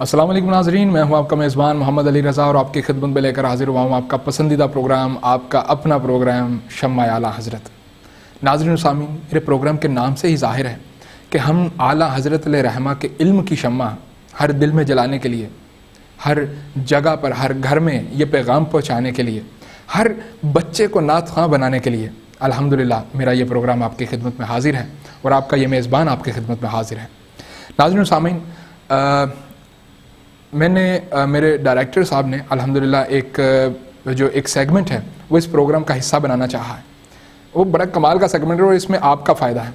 السلام علیکم ناظرین، میں ہوں آپ کا میزبان محمد علی رضا اور آپ کی خدمت میں لے کر حاضر ہوا ہوں آپ کا پسندیدہ پروگرام، آپ کا اپنا پروگرام شمع اعلیٰ حضرت۔ ناظرین و سامعین، میرے پروگرام کے نام سے ہی ظاہر ہے کہ ہم اعلیٰ حضرت علیہ رحمہ کے علم کی شمع ہر دل میں جلانے کے لیے، ہر جگہ پر، ہر گھر میں یہ پیغام پہنچانے کے لیے، ہر بچے کو نعت خواں بنانے کے لیے الحمدللہ میرا یہ پروگرام آپ کی خدمت میں حاضر ہے اور آپ کا یہ میزبان آپ کی خدمت میں حاضر ہے۔ ناظرین و سامعین، میں نے میرے ڈائریکٹر صاحب نے الحمدللہ ایک سیگمنٹ ہے وہ اس پروگرام کا حصہ بنانا چاہا ہے۔ وہ بڑا کمال کا سیگمنٹ ہے اور اس میں آپ کا فائدہ ہے۔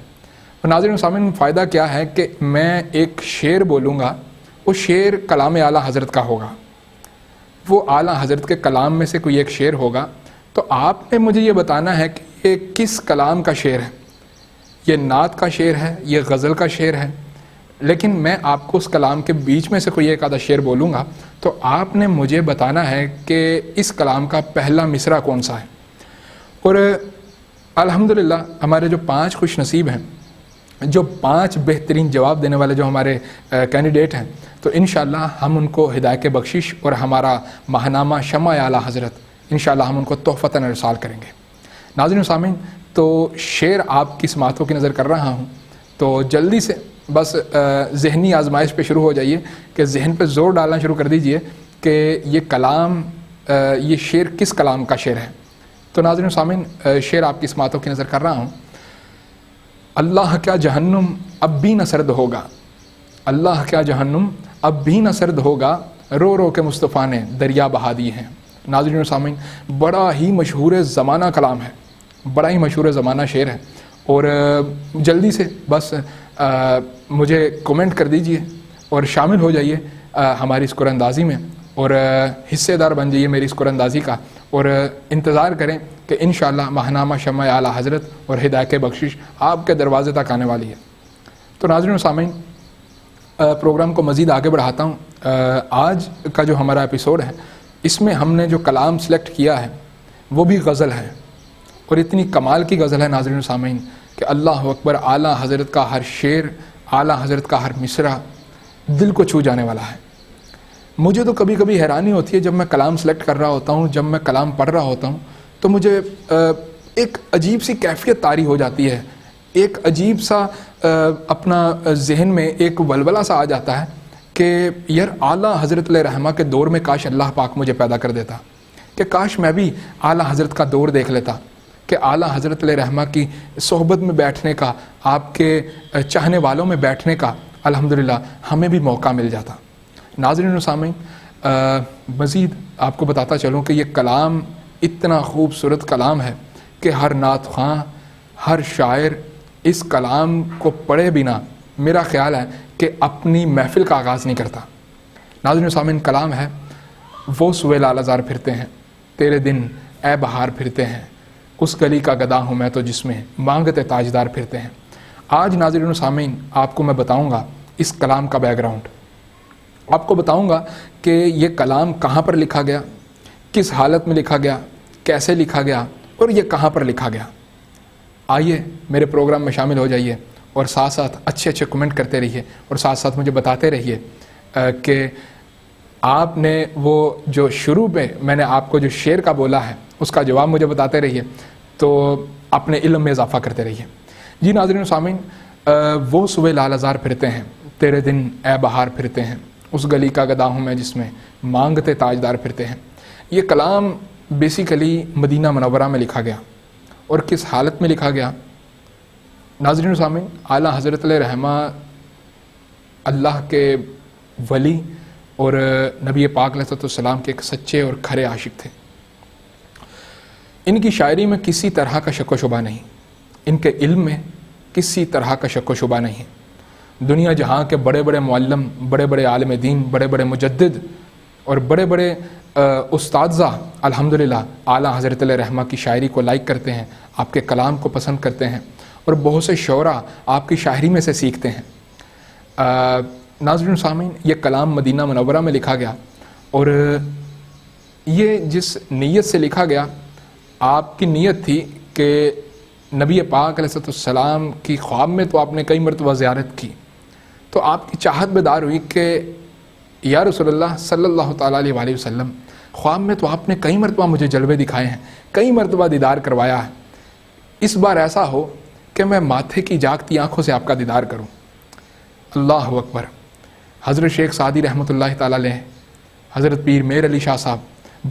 اور ناظرین و سامعین، فائدہ کیا ہے کہ میں ایک شعر بولوں گا، وہ شعر کلام اعلیٰ حضرت کا ہوگا، وہ اعلیٰ حضرت کے کلام میں سے کوئی ایک شعر ہوگا، تو آپ نے مجھے یہ بتانا ہے کہ یہ کس کلام کا شعر ہے، یہ نعت کا شعر ہے، یہ غزل کا شعر ہے، لیکن میں آپ کو اس کلام کے بیچ میں سے کوئی ایک آدھا شعر بولوں گا تو آپ نے مجھے بتانا ہے کہ اس کلام کا پہلا مصرع کون سا ہے۔ اور الحمدللہ ہمارے جو 5 خوش نصیب ہیں، جو 5 بہترین جواب دینے والے جو ہمارے کینڈیڈیٹ ہیں، تو انشاءاللہ ہم ان کو ہدایت بخشش اور ہمارا ماہنامہ شمع اعلیٰ حضرت انشاءاللہ ہم ان کو تحفتاً ارسال کریں گے۔ ناظرین و سامعین، تو شعر آپ کی سماعتوں کی نظر کر رہا ہوں، تو جلدی سے بس ذہنی آزمائش پہ شروع ہو جائیے کہ ذہن پہ زور ڈالنا شروع کر دیجئے کہ یہ کلام، یہ شعر کس کلام کا شعر ہے۔ تو ناظرین و سامعین، شعر آپ کی سماعتوں کی نظر کر رہا ہوں۔ اللہ کیا جہنم اب بھی نہ سرد ہوگا، اللہ کیا جہنم اب بھی نہ سرد ہوگا، رو رو کے مصطفیٰ نے دریا بہا دی ہیں۔ ناظرین و سامعین، بڑا ہی مشہور زمانہ کلام ہے، بڑا ہی مشہور زمانہ شعر ہے، اور جلدی سے بس مجھے کومنٹ کر دیجئے اور شامل ہو جائیے ہماری اس قرآن اندازی میں، اور حصے دار بن جائیے میری اس قرآن اندازی کا، اور انتظار کریں کہ انشاءاللہ ماہنامہ شمع اعلیٰ حضرت اور ہدایت بخشش آپ کے دروازے تک آنے والی ہے۔ تو ناظرین و سامعین، پروگرام کو مزید آگے بڑھاتا ہوں۔ آج کا جو ہمارا ایپیسوڈ ہے، اس میں ہم نے جو کلام سلیکٹ کیا ہے وہ بھی غزل ہے، اور اتنی کمال کی غزل ہے ناظرین و سامعین کہ اللہ اکبر، اعلیٰ حضرت کا ہر شعر، اعلیٰ حضرت کا ہر مصرع دل کو چھو جانے والا ہے۔ مجھے تو کبھی کبھی حیرانی ہوتی ہے جب میں کلام سلیکٹ کر رہا ہوتا ہوں، جب میں کلام پڑھ رہا ہوتا ہوں، تو مجھے ایک عجیب سی کیفیت طاری ہو جاتی ہے، ایک عجیب سا اپنا ذہن میں ایک ولولہ سا آ جاتا ہے کہ یار اعلیٰ حضرت علیہ رحمہ کے دور میں کاش اللہ پاک مجھے پیدا کر دیتا، کہ کاش میں بھی اعلیٰ حضرت کا دور دیکھ لیتا، کہ اعلیٰ حضرت علیہ رحمہ کی صحبت میں بیٹھنے کا، آپ کے چاہنے والوں میں بیٹھنے کا الحمدللہ ہمیں بھی موقع مل جاتا۔ ناظرین و سامعین، مزید آپ کو بتاتا چلوں کہ یہ کلام اتنا خوبصورت کلام ہے کہ ہر نعت خواں، ہر شاعر اس کلام کو پڑھے بنا میرا خیال ہے کہ اپنی محفل کا آغاز نہیں کرتا۔ ناظرین و سامعین، کلام ہے، وہ سوئے لال زار پھرتے ہیں، تیرے دن اے بہار پھرتے ہیں، اس گلی کا گدا ہوں میں تو جس میں مانگتے تاجدار پھرتے ہیں۔ آج ناظرین و سامعین، آپ کو میں بتاؤں گا اس کلام کا بیک گراؤنڈ، آپ کو بتاؤں گا کہ یہ کلام کہاں پر لکھا گیا، کس حالت میں لکھا گیا، کیسے لکھا گیا اور یہ کہاں پر لکھا گیا۔ آئیے میرے پروگرام میں شامل ہو جائیے اور ساتھ ساتھ اچھے کمنٹ کرتے رہیے اور ساتھ ساتھ مجھے بتاتے رہیے کہ آپ نے وہ جو شروع میں میں نے آپ کو جو شعر کا بولا ہے اس کا جواب مجھے بتاتے رہیے، تو اپنے علم میں اضافہ کرتے رہیے۔ جی ناظرین و سامعین، وہ صبح لال ازار پھرتے ہیں، تیرے دن اے بہار پھرتے ہیں، اس گلی کا گدا ہوں میں جس میں مانگتے تاجدار پھرتے ہیں۔ یہ کلام بیسیکلی مدینہ منورہ میں لکھا گیا، اور کس حالت میں لکھا گیا؟ ناظرین و سامعین، اعلیٰ حضرت علیہ رحمہ اللہ کے ولی اور نبی پاک علیہ السلام کے ایک سچے اور کھرے عاشق تھے۔ ان کی شاعری میں کسی طرح کا شک و شبہ نہیں، ان کے علم میں کسی طرح کا شک و شبہ نہیں۔ دنیا جہاں کے بڑے بڑے معلم، بڑے بڑے عالم دین، بڑے بڑے مجدد اور بڑے بڑے استاذہ الحمدللہ اعلیٰ حضرت علیہ رحمہ کی شاعری کو لائک کرتے ہیں، آپ کے کلام کو پسند کرتے ہیں، اور بہت سے شعراء آپ کی شاعری میں سے سیکھتے ہیں۔ ناظرین سامعین، یہ کلام مدینہ منورہ میں لکھا گیا، اور یہ جس نیت سے لکھا گیا، آپ کی نیت تھی کہ نبی پاک علیہ السلام کی خواب میں تو آپ نے کئی مرتبہ زیارت کی، تو آپ کی چاہت بیدار ہوئی کہ یا رسول اللہ صلی اللہ تعالیٰ علیہ وسلم، خواب میں تو آپ نے کئی مرتبہ مجھے جلوے دکھائے ہیں، کئی مرتبہ دیدار کروایا ہے، اس بار ایسا ہو کہ میں ماتھے کی جاگتی آنکھوں سے آپ کا دیدار کروں۔ اللہ اکبر۔ حضرت شیخ سعدی رحمۃ اللہ تعالیٰ علیہ، حضرت پیر میر علی شاہ صاحب،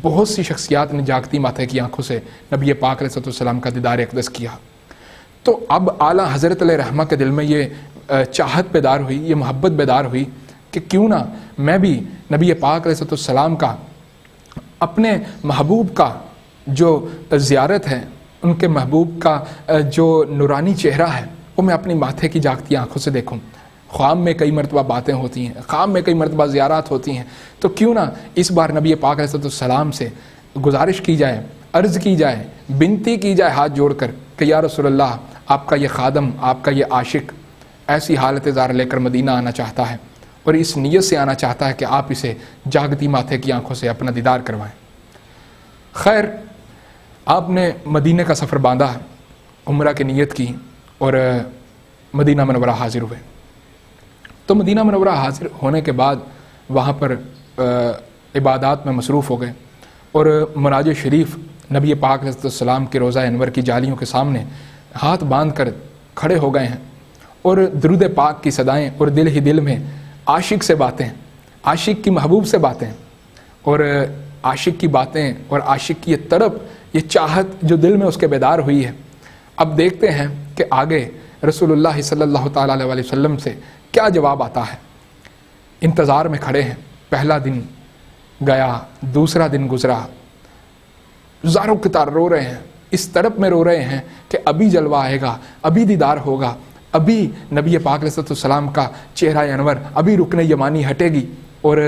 بہت سی شخصیات نے جاگتی ماتھے کی آنکھوں سے نبی پاک علیہ السلام کا دیدار اقدس کیا۔ تو اب اعلیٰ حضرت علیہ رحمہ کے دل میں یہ چاہت بیدار ہوئی، یہ محبت بیدار ہوئی کہ کیوں نہ میں بھی نبی پاک علیہ السلام کا، اپنے محبوب کا جو زیارت ہے، ان کے محبوب کا جو نورانی چہرہ ہے، وہ میں اپنی ماتھے کی جاگتی آنکھوں سے دیکھوں۔ خواب میں کئی مرتبہ باتیں ہوتی ہیں، خواب میں کئی مرتبہ زیارات ہوتی ہیں، تو کیوں نہ اس بار نبی پاک علیہ السلام سے گزارش کی جائے، عرض کی جائے، بنتی کی جائے ہاتھ جوڑ کر کہ یا رسول اللہ، آپ کا یہ خادم، آپ کا یہ عاشق ایسی حالت زار لے کر مدینہ آنا چاہتا ہے، اور اس نیت سے آنا چاہتا ہے کہ آپ اسے جاگتی ماتھے کی آنکھوں سے اپنا دیدار کروائیں۔ خیر، آپ نے مدینہ کا سفر باندھا، عمرہ کی نیت کی اور مدینہ منورہ حاضر ہوئے۔ تو مدینہ منورہ حاضر ہونے کے بعد وہاں پر عبادات میں مصروف ہو گئے، اور مناجع شریف نبی پاک علیہ السلام کے روضہ انور کی جالیوں کے سامنے ہاتھ باندھ کر کھڑے ہو گئے ہیں، اور درود پاک کی صدائیں، اور دل ہی دل میں عاشق سے باتیں، عاشق کی محبوب سے باتیں، اور عاشق کی باتیں اور عاشق کی یہ تڑپ، یہ چاہت جو دل میں اس کے بیدار ہوئی ہے۔ اب دیکھتے ہیں کہ آگے رسول اللہ صلی اللہ تعالیٰ علیہ وسلم سے کیا جواب آتا ہے۔ انتظار میں کھڑے ہیں، پہلا دن گیا، دوسرا دن گزرا، زاروں قطار رو رہے ہیں، اس تڑپ میں رو رہے ہیں کہ ابھی جلوہ آئے گا، ابھی دیدار ہوگا، ابھی نبی پاک علیہ السلام کا چہرہ انور، ابھی رکن یمانی ہٹے گی، اور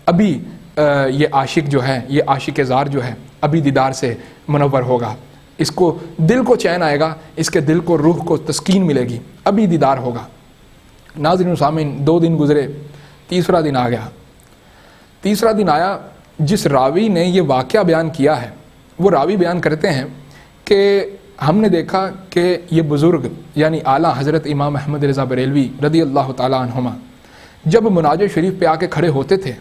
ابھی یہ عاشق جو ہے، یہ عاشق زار جو ہے، ابھی دیدار سے منور ہوگا، اس کو دل کو چین آئے گا، اس کے دل کو، روح کو تسکین ملے گی، ابھی دیدار ہوگا۔ ناظرین و سامعین، 2 دن گزرے، تیسرا دن آ گیا۔ تیسرا دن آیا، جس راوی نے یہ واقعہ بیان کیا ہے، وہ راوی بیان کرتے ہیں کہ ہم نے دیکھا کہ یہ بزرگ یعنی اعلیٰ حضرت امام احمد رضا بریلوی رضی اللہ تعالیٰ عنہما جب مناجع شریف پہ آ کے کھڑے ہوتے تھے،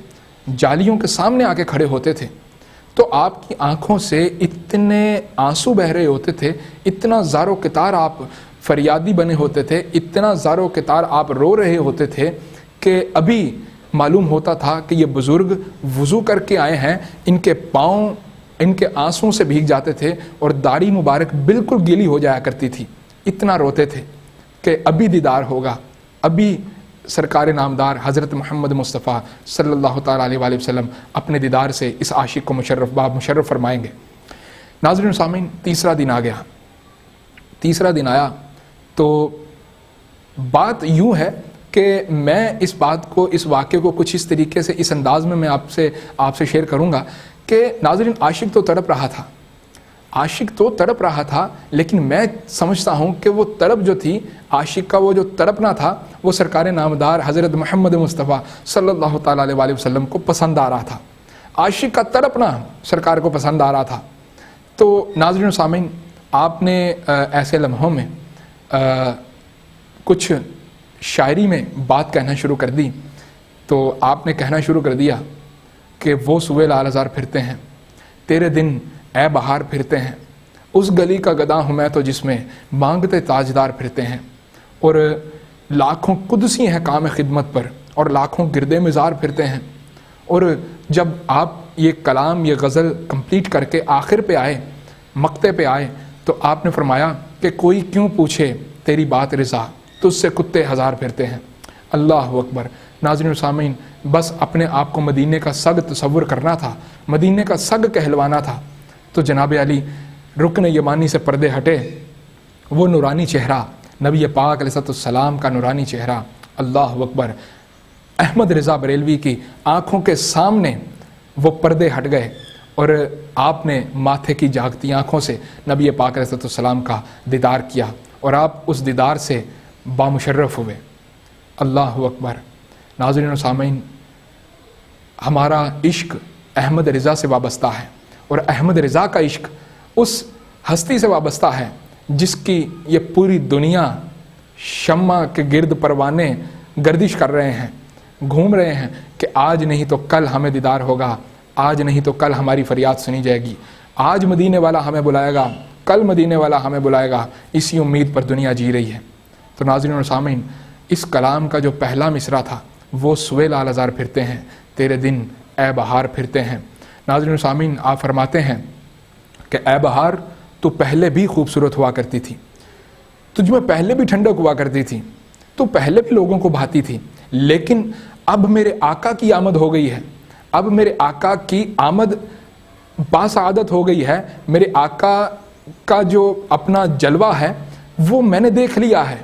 جالیوں کے سامنے آ کے کھڑے ہوتے تھے، تو آپ کی آنکھوں سے اتنے آنسو بہ رہے ہوتے تھے، اتنا زار و قطار آپ فریادی بنے ہوتے تھے، اتنا زار و قطار آپ رو رہے ہوتے تھے کہ ابھی معلوم ہوتا تھا کہ یہ بزرگ وضو کر کے آئے ہیں، ان کے پاؤں ان کے آنسوں سے بھیگ جاتے تھے، اور داڑھی مبارک بالکل گیلی ہو جایا کرتی تھی، اتنا روتے تھے کہ ابھی دیدار ہوگا، ابھی سرکار نامدار حضرت محمد مصطفیٰ صلی اللہ تعالیٰ علیہ وآلہ وسلم اپنے دیدار سے اس عاشق کو مشرف فرمائیں گے۔ ناظرین سامعین، تیسرا دن آ گیا۔ تیسرا دن آیا تو بات یوں ہے کہ میں اس بات کو، اس واقعے کو کچھ اس طریقے سے، اس انداز میں آپ سے شیئر کروں گا کہ ناظرین، عاشق تو تڑپ رہا تھا، عاشق تو تڑپ رہا تھا، لیکن میں سمجھتا ہوں کہ وہ تڑپ جو تھی، عاشق کا وہ جو تڑپنا تھا، وہ سرکار نامدار حضرت محمد مصطفیٰ صلی اللہ تعالیٰ علیہ وآلہ وسلم کو پسند آ رہا تھا، عاشق کا تڑپنا سرکار کو پسند آ رہا تھا۔ تو ناظرین و سامعین، آپ نے ایسے لمحوں میں کچھ شاعری میں بات کہنا شروع کر دی، تو آپ نے کہنا شروع کر دیا کہ وہ سوئے لال زار پھرتے ہیں، تیرے دن اے بہار پھرتے ہیں، اس گلی کا گدا ہوں میں تو جس میں مانگتے تاجدار پھرتے ہیں، اور لاکھوں قدسی ہیں کام خدمت پر، اور لاکھوں گردے مزار پھرتے ہیں۔ اور جب آپ یہ کلام، یہ غزل کمپلیٹ کر کے آخر پہ آئے، مقطع پہ آئے، تو آپ نے فرمایا کہ کوئی کیوں پوچھے تیری بات رضا، تجھ سے کتے ہزار پھرتے ہیں۔ اللہ اکبر۔ ناظرین و سامعین، بس اپنے آپ کو مدینے کا سگ تصور کرنا تھا، مدینے کا سگ کہلوانا تھا، تو جناب علی رکن یمانی سے پردے ہٹے، وہ نورانی چہرہ، نبی پاک علیہ السلام کا نورانی چہرہ، اللہ اکبر، احمد رضا بریلوی کی آنکھوں کے سامنے وہ پردے ہٹ گئے، اور آپ نے ماتھے کی جاگتی آنکھوں سے نبی پاک علیہ السلام کا دیدار کیا، اور آپ اس دیدار سے بامشرف ہوئے۔ اللہ اکبر۔ ناظرین و سامعین، ہمارا عشق احمد رضا سے وابستہ ہے، اور احمد رضا کا عشق اس ہستی سے وابستہ ہے جس کی یہ پوری دنیا شمع کے گرد پروانے گردش کر رہے ہیں، گھوم رہے ہیں کہ آج نہیں تو کل ہمیں دیدار ہوگا، آج نہیں تو کل ہماری فریاد سنی جائے گی، آج مدینے والا ہمیں بلائے گا، کل مدینے والا ہمیں بلائے گا، اسی امید پر دنیا جی رہی ہے۔ تو ناظرین اور سامعین، اس کلام کا جو پہلا مصرع تھا وہ سوے لال ہزار پھرتے ہیں تیرے دن اے بہار پھرتے ہیں۔ ناظرین اور سامعین، آپ فرماتے ہیں کہ اے بہار تو پہلے بھی خوبصورت ہوا کرتی تھی، تجھ میں پہلے بھی ٹھنڈک ہوا کرتی تھی، تو پہلے بھی لوگوں کو بھاتی تھی، لیکن اب میرے آقا کی آمد ہو گئی ہے، اب میرے آقا کی آمد باسعادت ہو گئی ہے، میرے آقا کا جو اپنا جلوہ ہے وہ میں نے دیکھ لیا ہے،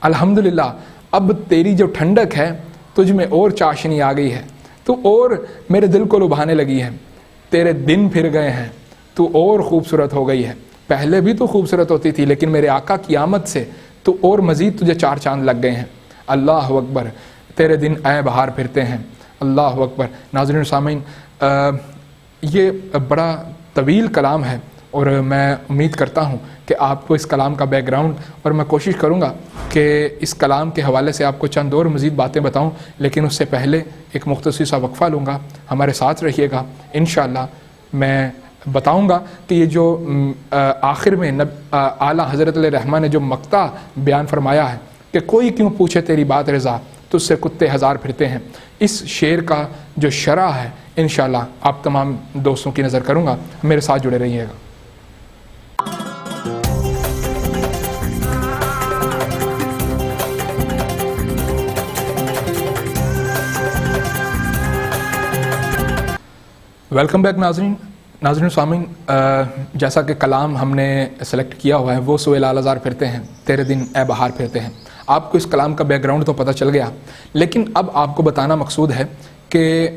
الحمدللہ اب تیری جو ٹھنڈک ہے تجھ میں اور چاشنی آ گئی ہے، تو اور میرے دل کو لبھانے لگی ہے، تیرے دن پھر گئے ہیں، تو اور خوبصورت ہو گئی ہے، پہلے بھی تو خوبصورت ہوتی تھی لیکن میرے آقا کی آمد سے تو اور مزید تجھے چار چاند لگ گئے ہیں۔ اللہ اکبر، تیرے دن اے بہار پھرتے ہیں، اللہ اکبر۔ ناظرین سامعین، یہ بڑا طویل کلام ہے اور میں امید کرتا ہوں کہ آپ کو اس کلام کا بیک گراؤنڈ، اور میں کوشش کروں گا کہ اس کلام کے حوالے سے آپ کو چند اور مزید باتیں بتاؤں، لیکن اس سے پہلے ایک مختصر سا وقفہ لوں گا، ہمارے ساتھ رہیے گا۔ انشاءاللہ میں بتاؤں گا کہ یہ جو آخر میں اعلیٰ حضرت علیہ رحمہ نے جو مقطع بیان فرمایا ہے کہ کوئی کیوں پوچھے تیری بات رضا تو اس سے کتے ہزار پھرتے ہیں، اس شعر کا جو شرح ہے انشاءاللہ آپ تمام دوستوں کی نظر کروں گا، میرے ساتھ جڑے رہیے گا۔ ویلکم بیک ناظرین سامعین، جیسا کہ کلام ہم نے سلیکٹ کیا ہوا ہے وہ سوے لال ہزار پھرتے ہیں تیرے دن اے بہار پھرتے ہیں۔ آپ کو اس کلام کا بیک گراؤنڈ تو پتہ چل گیا، لیکن اب آپ کو بتانا مقصود ہے کہ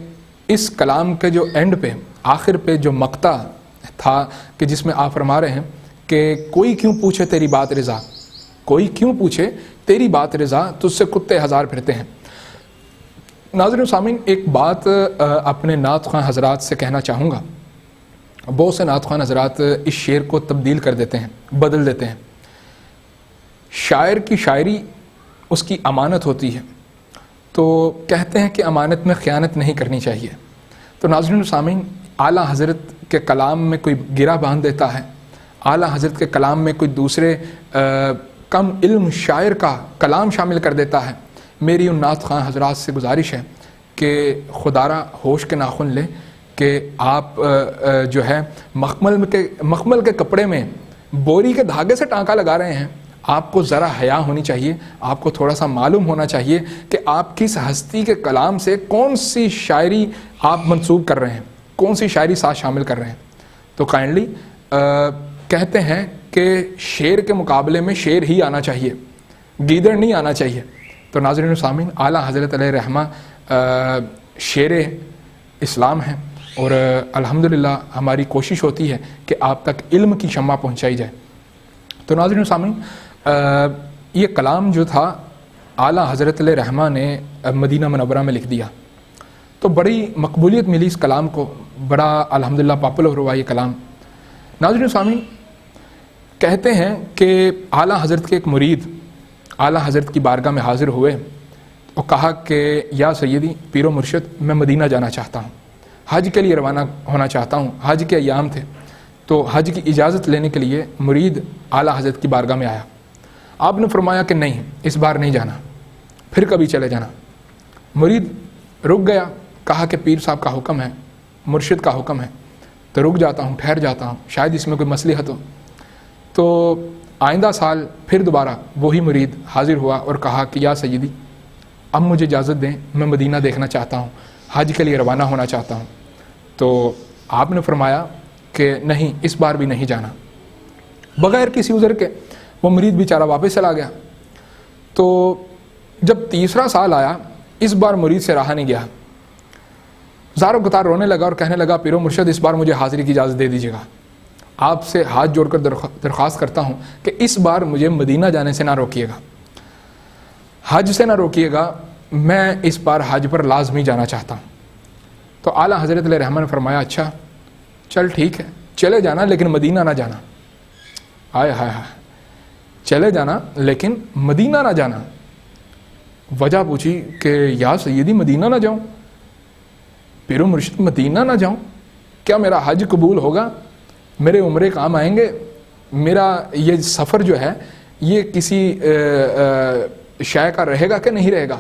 اس کلام کے جو اینڈ پہ، آخر پہ جو مقطع تھا کہ جس میں آپ فرما رہے ہیں کہ کوئی کیوں پوچھے تیری بات رضا، کوئی کیوں پوچھے تیری بات رضا تو اس سے کتے ہزار پھرتے ہیں۔ ناظرین سامعین، ایک بات اپنے نعت خواں حضرات سے کہنا چاہوں گا۔ بہت سے نعت خواں حضرات اس شعر کو تبدیل کر دیتے ہیں، بدل دیتے ہیں۔ شاعر کی شاعری اس کی امانت ہوتی ہے، تو کہتے ہیں کہ امانت میں خیانت نہیں کرنی چاہیے۔ تو ناظرین سامعین، اعلیٰ حضرت کے کلام میں کوئی گرہ باندھ دیتا ہے، اعلیٰ حضرت کے کلام میں کوئی دوسرے کم علم شاعر کا کلام شامل کر دیتا ہے۔ میری ان نعت خواں حضرات سے گزارش ہے کہ خدارہ ہوش کے ناخن لیں کہ آپ جو ہے مخمل کے کپڑے میں بوری کے دھاگے سے ٹانکا لگا رہے ہیں، آپ کو ذرا حیا ہونی چاہیے، آپ کو تھوڑا سا معلوم ہونا چاہیے کہ آپ کس ہستی کے کلام سے کون سی شاعری آپ منسوب کر رہے ہیں، کون سی شاعری ساتھ شامل کر رہے ہیں۔ تو کائنڈلی کہتے ہیں کہ شعر کے مقابلے میں شعر ہی آنا چاہیے، گیدڑ نہیں آنا چاہیے۔ تو ناظرین سامعین، اعلیٰ حضرت علیہ رحمہ شعر اسلام ہیں، اور الحمدللہ ہماری کوشش ہوتی ہے کہ آپ تک علم کی شمع پہنچائی جائے۔ تو ناظرین سامعین، یہ کلام جو تھا اعلیٰ حضرت علیہ رحمہ نے مدینہ منورہ میں لکھ دیا، تو بڑی مقبولیت ملی اس کلام کو، بڑا الحمدللہ پاپولر ہوا یہ کلام۔ ناظرین سامعین، کہتے ہیں کہ اعلیٰ حضرت کے ایک مرید اعلیٰ حضرت کی بارگاہ میں حاضر ہوئے اور کہا کہ یا سیدی پیر و مرشد، میں مدینہ جانا چاہتا ہوں، حج کے لیے روانہ ہونا چاہتا ہوں، حج کے ایام تھے، تو حج کی اجازت لینے کے لیے مرید اعلیٰ حضرت کی بارگاہ میں آیا۔ آپ نے فرمایا کہ نہیں، اس بار نہیں جانا، پھر کبھی چلے جانا۔ مرید رک گیا، کہا کہ پیر صاحب کا حکم ہے، مرشد کا حکم ہے، تو رک جاتا ہوں، ٹھہر جاتا ہوں، شاید اس میں کوئی مصلحت ہو۔ تو آئندہ سال پھر دوبارہ وہی مرید حاضر ہوا اور کہا کہ یا سیدی اب مجھے اجازت دیں، میں مدینہ دیکھنا چاہتا ہوں، حج کے لیے روانہ ہونا چاہتا ہوں۔ تو آپ نے فرمایا کہ نہیں، اس بار بھی نہیں جانا۔ بغیر کسی عذر کے وہ مرید بیچارہ واپس چلا گیا۔ تو جب تیسرا سال آیا، اس بار مرید سے رہا نہیں گیا، زاروں قطار رونے لگا اور کہنے لگا پیرو مرشد اس بار مجھے حاضری کی اجازت دے دیجیے گا، آپ سے ہاتھ جوڑ کر درخواست کرتا ہوں کہ اس بار مجھے مدینہ جانے سے نہ روکیے گا، حج سے نہ روکیے گا، میں اس بار حج پر لازمی جانا چاہتا ہوں۔ تو اعلیٰ حضرت علیہ رحمہ نے فرمایا اچھا چل ٹھیک ہے، چلے جانا لیکن مدینہ نہ جانا۔ آئے ہائے ہائے، چلے جانا لیکن مدینہ نہ جانا۔ وجہ پوچھی کہ یا سیدی مدینہ نہ جاؤں، پیر و مرشد مدینہ نہ جاؤں؟ کیا میرا حج قبول ہوگا؟ میرے عمرے کام آئیں گے؟ میرا یہ سفر جو ہے یہ کسی شے کا رہے گا کہ نہیں رہے گا؟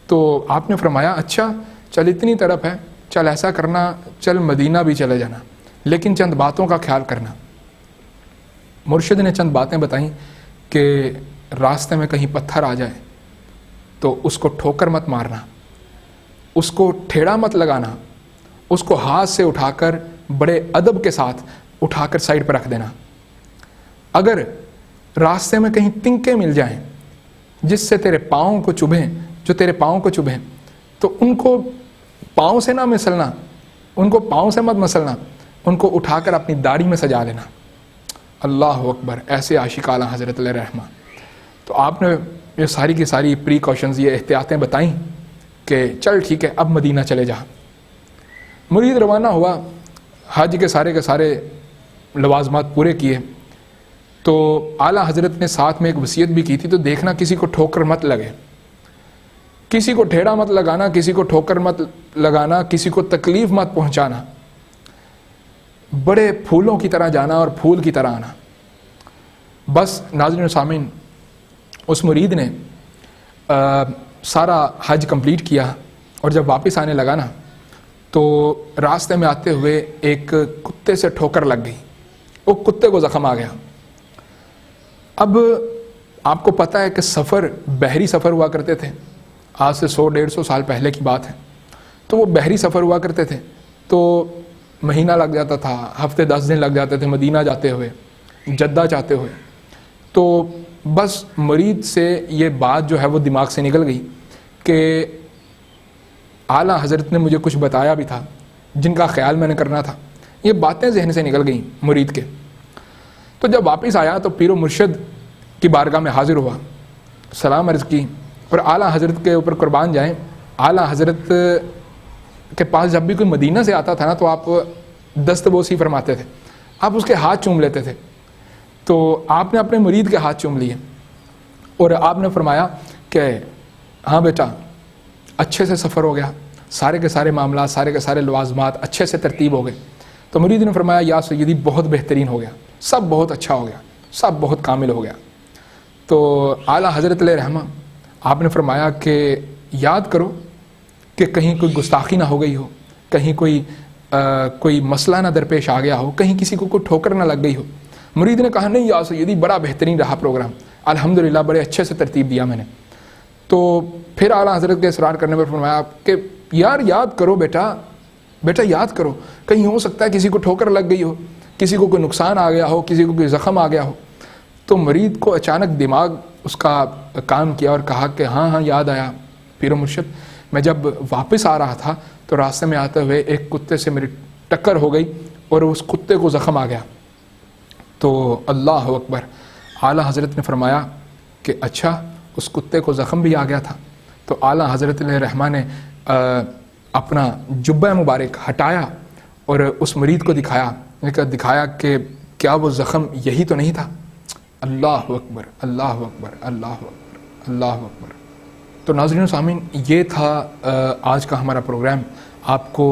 تو آپ نے فرمایا اچھا چل اتنی طرف ہے، چل ایسا کرنا، چل مدینہ بھی چلے جانا، لیکن چند باتوں کا خیال کرنا۔ مرشد نے چند باتیں بتائیں کہ راستے میں کہیں پتھر آ جائے تو اس کو ٹھوکر مت مارنا، اس کو ٹھیڑا مت لگانا، اس کو ہاتھ سے اٹھا کر بڑے ادب کے ساتھ اٹھا کر سائڈ پر رکھ دینا۔ اگر راستے میں کہیں تنکے مل جائیں جس سے تیرے پاؤں کو چبھیں، جو تیرے پاؤں کو چبھیں، تو ان کو پاؤں سے نہ مسلنا، ان کو پاؤں سے مت مسلنا، ان کو اٹھا کر اپنی داڑھی میں سجا لینا۔ اللہ اکبر، ایسے عاشق اعلیٰ حضرت علیہ رحمہ۔ تو آپ نے یہ ساری کی ساری پریکاشنز، یہ احتیاطیں بتائیں کہ چل ٹھیک ہے اب مدینہ چلے جا۔ مرید روانہ ہوا، حج کے سارے لوازمات پورے کیے، تو اعلیٰ حضرت نے ساتھ میں ایک وصیت بھی کی تھی، تو دیکھنا کسی کو ٹھوکر مت لگے، کسی کو ٹھیڑا مت لگانا، کسی کو ٹھوکر مت لگانا، کسی کو تکلیف مت پہنچانا، بڑے پھولوں کی طرح جانا اور پھول کی طرح آنا۔ بس ناظرین و سامعین، اس مرید نے سارا حج کمپلیٹ کیا، اور جب واپس آنے لگا نا تو راستے میں آتے ہوئے ایک کتے سے ٹھوکر لگ گئی، وہ کتے کو زخم آ گیا۔ اب آپ کو پتہ ہے کہ سفر بحری سفر ہوا کرتے تھے، آج سے 100-150 سال پہلے کی بات ہے، تو وہ بحری سفر ہوا کرتے تھے، تو مہینہ لگ جاتا تھا، ہفتے 10 دن لگ جاتے تھے مدینہ جاتے ہوئے، جدہ جاتے ہوئے۔ تو بس مرید سے یہ بات جو ہے وہ دماغ سے نکل گئی کہ اعلیٰ حضرت نے مجھے کچھ بتایا بھی تھا جن کا خیال میں نے کرنا تھا، یہ باتیں ذہن سے نکل گئیں مرید کے۔ تو جب واپس آیا تو پیر و مرشد کی بارگاہ میں حاضر ہوا، سلام عرض کی، اور اعلیٰ حضرت کے اوپر قربان جائیں، اعلیٰ حضرت کے پاس جب بھی کوئی مدینہ سے آتا تھا نا تو آپ دستبوسی فرماتے تھے، آپ اس کے ہاتھ چوم لیتے تھے۔ تو آپ نے اپنے مرید کے ہاتھ چوم لیے اور آپ نے فرمایا کہ ہاں بیٹا اچھے سے سفر ہو گیا، سارے کے سارے معاملات، سارے کے سارے لوازمات اچھے سے ترتیب ہو گئے۔ تو مرید نے فرمایا یا سیدی بہت بہترین ہو گیا، سب بہت اچھا ہو گیا، سب بہت کامل ہو گیا۔ تو اعلیٰ حضرت علیہ رحمہ آپ نے فرمایا کہ یاد کرو کہ کہیں کوئی گستاخی نہ ہو گئی ہو، کہیں کوئی مسئلہ نہ درپیش آ گیا ہو، کہیں کسی کو کوئی ٹھوکر نہ لگ گئی ہو۔ مرید نے کہا نہیں یا سیدی بڑا بہترین رہا پروگرام، الحمدللہ بڑے اچھے سے ترتیب دیا میں نے۔ تو پھر اعلیٰ حضرت کے اصرار کرنے پر فرمایا کہ یار یاد کرو بیٹا یاد کرو، کہیں ہو سکتا ہے کسی کو ٹھوکر لگ گئی ہو، کسی کو کوئی نقصان آ گیا ہو، کسی کو کوئی زخم آ گیا ہو۔ تو مرید کو اچانک دماغ اس کا کام کیا اور کہا کہ ہاں یاد آیا پیر و مرشد، میں جب واپس آ رہا تھا تو راستے میں آتے ہوئے ایک کتے سے میری ٹکر ہو گئی اور اس کتے کو زخم آ گیا۔ تو اللہ اکبر، اعلیٰ حضرت نے فرمایا کہ اچھا اس کتے کو زخم بھی آ گیا تھا۔ تو اعلیٰ حضرت علیہ رحمہ نے اپنا جبہ مبارک ہٹایا اور اس مرید کو دکھایا کہ کیا وہ زخم یہی تو نہیں تھا؟ اللہ اکبر، اللہ اکبر، اللہ اکبر، اللہ اکبر۔ تو ناظرین و سامعین، یہ تھا آج کا ہمارا پروگرام۔ آپ کو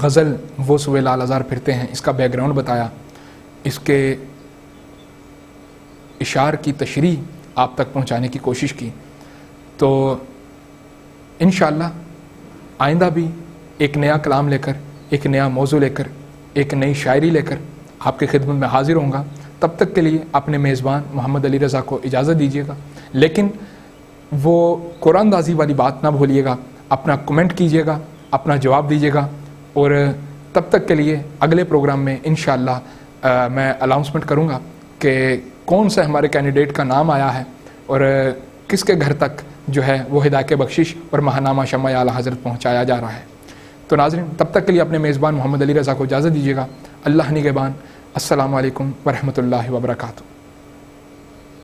غزل وہ سوے لال ازار پھرتے ہیں اس کا بیک گراؤنڈ بتایا، اس کے اشعار کی تشریح آپ تک پہنچانے کی کوشش کی۔ تو انشاءاللہ آئندہ بھی ایک نیا کلام لے کر، ایک نیا موضوع لے کر، ایک نئی شاعری لے کر آپ کی خدمت میں حاضر ہوں گا۔ تب تک کے لیے اپنے میزبان محمد علی رضا کو اجازت دیجیے گا، لیکن وہ قرآن دازی والی بات نہ بھولیے گا، اپنا کمنٹ کیجیے گا، اپنا جواب دیجیے گا، اور تب تک کے لیے اگلے پروگرام میں انشاءاللہ میں اناؤنسمنٹ کروں گا کہ کون سے ہمارے کینڈیڈیٹ کا نام آیا ہے اور کس کے گھر تک جو ہے وہ ہدایت بخشش اور ماہنامہ شمع اعلیٰ حضرت پہنچایا جا رہا ہے۔ تو ناظرین، تب تک کے لیے اپنے میزبان محمد علی رضا کو اجازت دیجیے گا۔ اللہ نگہبان۔ السلام علیکم ورحمۃ اللہ وبرکاتہ۔